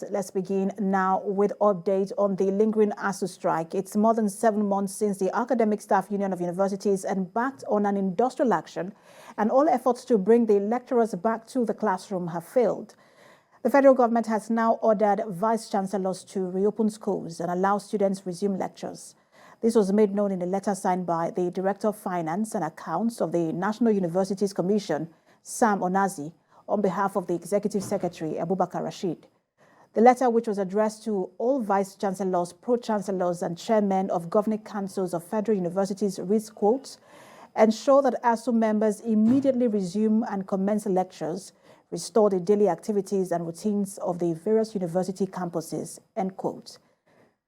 Let's begin now with updates on the lingering ASUU strike. It's more than 7 months since the Academic Staff Union of Universities embarked on an industrial action, and all efforts to bring the lecturers back to the classroom have failed. The federal government has now ordered vice-chancellors to reopen schools and allow students resume lectures. This was made known in a letter signed by the Director of Finance and Accounts of the National Universities Commission, Sam Onazi, on behalf of the Executive Secretary, Abubakar Rashid. The letter, which was addressed to all vice-chancellors, pro-chancellors and chairmen of governing councils of federal universities, reads, quote, "Ensure that ASUU members immediately resume and commence lectures, restore the daily activities and routines of the various university campuses," end quote.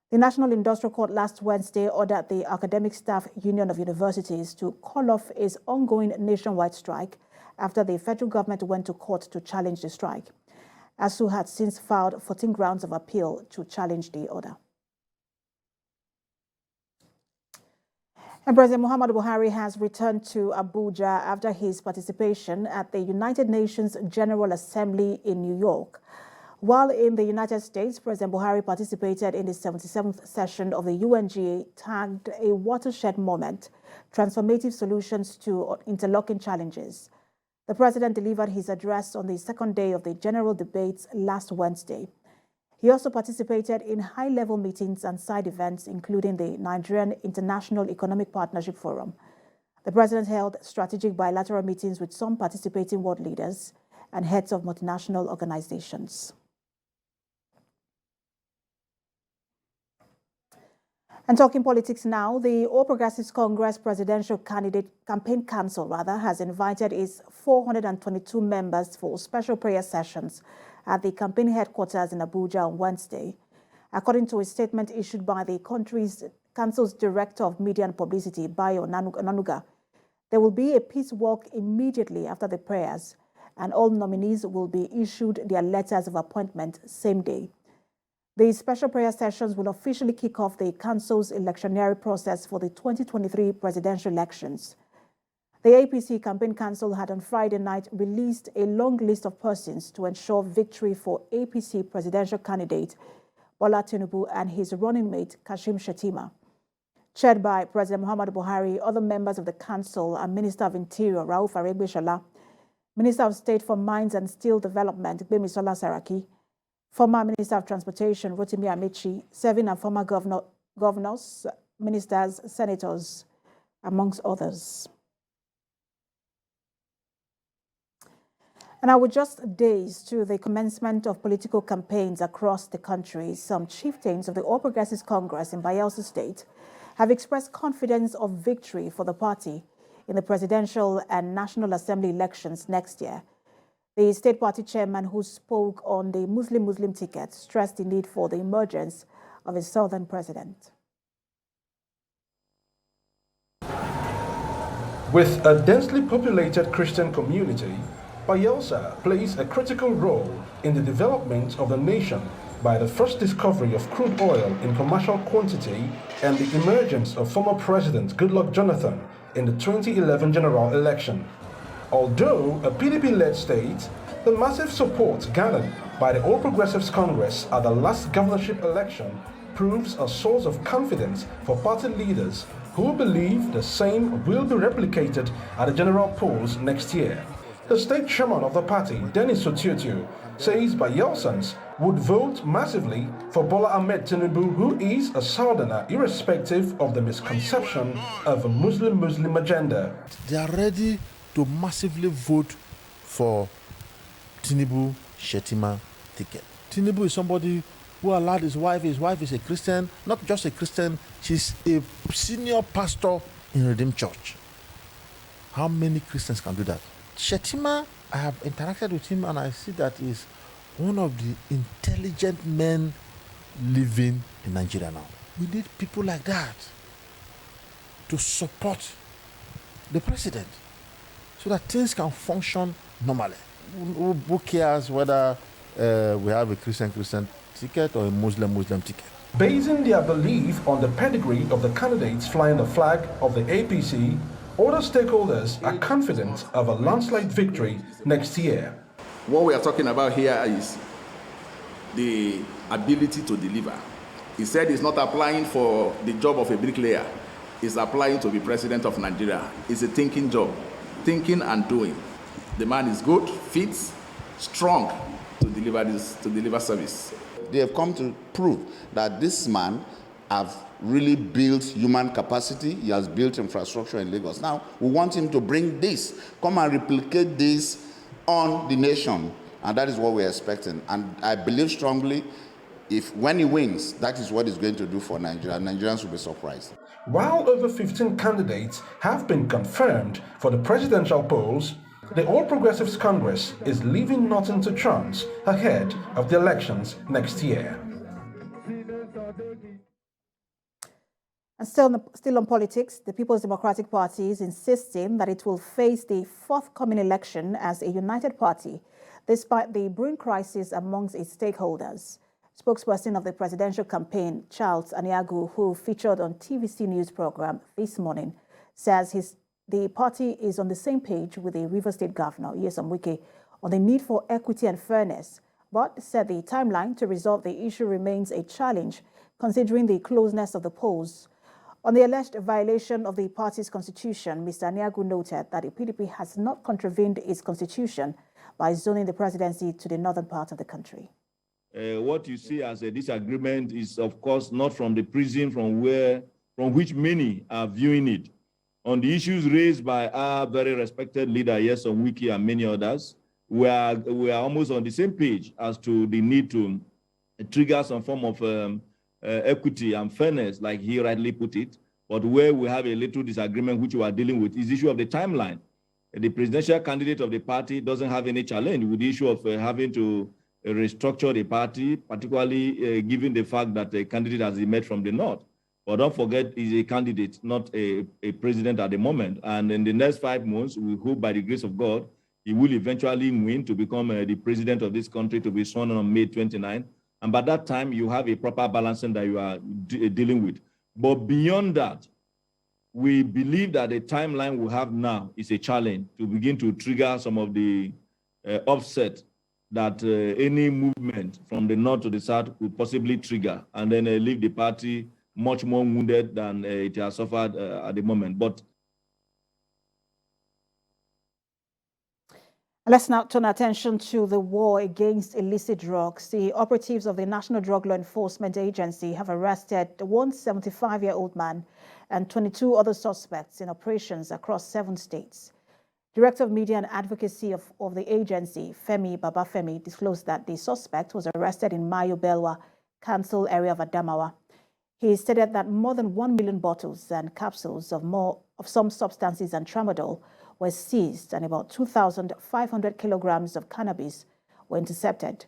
The National Industrial Court last Wednesday ordered the Academic Staff Union of Universities to call off its ongoing nationwide strike after the federal government went to court to challenge the strike. ASUU had since filed 14 grounds of appeal to challenge the order. And President Muhammadu Buhari has returned to Abuja after his participation at the United Nations General Assembly in New York. While in the United States, President Buhari participated in the 77th session of the UNGA tagged a watershed moment, transformative solutions to interlocking challenges. The president delivered his address on the second day of the general debates last Wednesday. He also participated in high-level meetings and side events, including the Nigerian International Economic Partnership Forum. The president held strategic bilateral meetings with some participating world leaders and heads of multinational organizations. And talking politics now, the All Progressives Congress Presidential Campaign Council has invited its 422 members for special prayer sessions at the campaign headquarters in Abuja on Wednesday. According to a statement issued by the country's council's Director of Media and Publicity, Bayo Onanuga, there will be a peace walk immediately after the prayers, and all nominees will be issued their letters of appointment same day. The special prayer sessions will officially kick off the council's electioneering process for the 2023 presidential elections. The APC Campaign Council had on Friday night released a long list of persons to ensure victory for APC presidential candidate Bola Tinubu and his running mate Kashim Shettima. Chaired by President Muhammadu Buhari, other members of the council are Minister of Interior Rauf Aregbesola, Minister of State for Mines and Steel Development Gbemisola Saraki, former Minister of Transportation Rotimi Amechi, serving and former governors, ministers, senators, amongst others. And now, with just days to the commencement of political campaigns across the country, some chieftains of the All Progressives Congress in Bayelsa State have expressed confidence of victory for the party in the presidential and National Assembly elections next year. The state party chairman, who spoke on the Muslim ticket, stressed the need for the emergence of a southern president. With a densely populated Christian community, Bayelsa plays a critical role in the development of the nation by the first discovery of crude oil in commercial quantity and the emergence of former President Goodluck Jonathan in the 2011 general election. Although a PDP-led state, the massive support gathered by the All Progressives Congress at the last governorship election proves a source of confidence for party leaders who believe the same will be replicated at the general polls next year. The state chairman of the party, Dennis Otiotu, says Bayelsans would vote massively for Bola Ahmed Tinubu, who is a southerner, irrespective of the misconception of a Muslim agenda. They are ready to massively vote for Tinubu Shettima ticket. Tinubu is somebody who allowed his wife is a Christian, not just a Christian, she's a senior pastor in Redeemed Church. How many Christians can do that? Shettima, I have interacted with him and I see that he's one of the intelligent men living in Nigeria now. We need people like that to support the president, so that things can function normally. Who cares whether we have a Christian ticket or a Muslim ticket? Basing their belief on the pedigree of the candidates flying the flag of the APC, other stakeholders are confident of a landslide victory next year. What we are talking about here is the ability to deliver. He said he's not applying for the job of a bricklayer. He's applying to be president of Nigeria. It's a thinking job, thinking and doing. The man is good, fit, strong to deliver service. They have come to prove that this man have really built human capacity. He has built infrastructure in Lagos. Now, we want him to bring this, come and replicate this on the nation. And that is what we're expecting. And I believe strongly, when he wins, that is what he's going to do for Nigeria. Nigerians will be surprised. While over 15 candidates have been confirmed for the presidential polls, the All Progressives Congress is leaving nothing to chance ahead of the elections next year. And still on politics, the People's Democratic Party is insisting that it will face the forthcoming election as a united party, despite the brewing crisis amongst its stakeholders. Spokesperson of the presidential campaign, Charles Aniagu, who featured on TVC News program this morning, says the party is on the same page with the Rivers State Governor, Nyesom Wike, on the need for equity and fairness, but said the timeline to resolve the issue remains a challenge, considering the closeness of the polls. On the alleged violation of the party's constitution, Mr. Aniagu noted that the PDP has not contravened its constitution by zoning the presidency to the northern part of the country. What you see as a disagreement is, of course, not from the prism from which many are viewing it. On the issues raised by our very respected leader, Nyesom Wike, and many others, we are almost on the same page as to the need to trigger some form of equity and fairness, like he rightly put it. But where we have a little disagreement, which we are dealing with, is the issue of the timeline. The presidential candidate of the party doesn't have any challenge with the issue of having to restructure the party, particularly given the fact that the candidate has emerged from the north. But don't forget, he's a candidate, not a president at the moment. And in the next 5 months, we hope by the grace of God, he will eventually win to become the president of this country, to be sworn on May 29. And by that time, you have a proper balancing that you are dealing with. But beyond that, we believe that the timeline we have now is a challenge to begin to trigger some of the offset that any movement from the north to the south could possibly trigger, and then leave the party much more wounded than it has suffered at the moment. But let's now turn attention to the war against illicit drugs. The operatives of the National Drug Law Enforcement Agency have arrested one 75-year-old man and 22 other suspects in operations across 7 states. Director of Media and Advocacy of the agency, Femi Babafemi, disclosed that the suspect was arrested in Mayo Belwa Council area of Adamawa. He stated that more than 1 million bottles and capsules of some substances and tramadol were seized, and about 2,500 kilograms of cannabis were intercepted.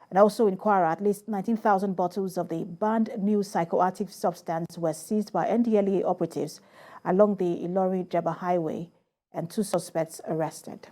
And also in Kwara, at least 19,000 bottles of the banned new psychoactive substance were seized by NDLEA operatives along the Ilori-Jeba Highway, and 2 suspects arrested.